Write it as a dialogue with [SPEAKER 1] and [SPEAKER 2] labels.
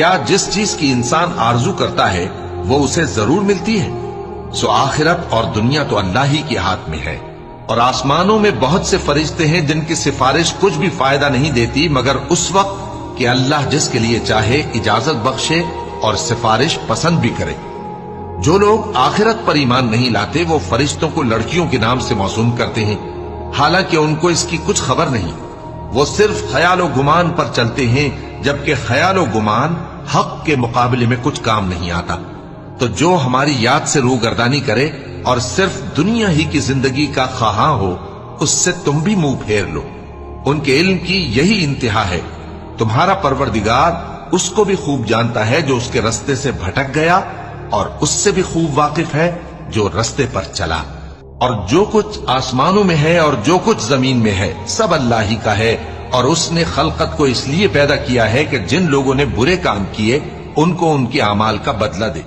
[SPEAKER 1] کیا جس چیز کی انسان آرزو کرتا ہے وہ اسے ضرور ملتی ہے؟ سو آخرت اور دنیا تو اللہ ہی کے ہاتھ میں ہے، اور آسمانوں میں بہت سے فرشتے ہیں جن کی سفارش کچھ بھی فائدہ نہیں دیتی مگر اس وقت کہ اللہ جس کے لیے چاہے اجازت بخشے اور سفارش پسند بھی کرے۔ جو لوگ آخرت پر ایمان نہیں لاتے وہ فرشتوں کو لڑکیوں کے نام سے موسوم کرتے ہیں، حالانکہ ان کو اس کی کچھ خبر نہیں۔ وہ صرف خیال و گمان پر چلتے ہیں، جبکہ خیال و گمان حق کے مقابلے میں کچھ کام نہیں آتا۔ تو جو ہماری یاد سے روگردانی کرے اور صرف دنیا ہی کی زندگی کا خواہاں ہو، اس سے تم بھی منہ پھیر لو۔ ان کے علم کی یہی انتہا ہے۔ تمہارا پروردگار اس کو بھی خوب جانتا ہے جو اس کے رستے سے بھٹک گیا، اور اس سے بھی خوب واقف ہے جو رستے پر چلا۔ اور جو کچھ آسمانوں میں ہے اور جو کچھ زمین میں ہے سب اللہ ہی کا ہے، اور اس نے خلقت کو اس لیے پیدا کیا ہے کہ جن لوگوں نے برے کام کیے ان کو ان کے اعمال کا بدلہ دے۔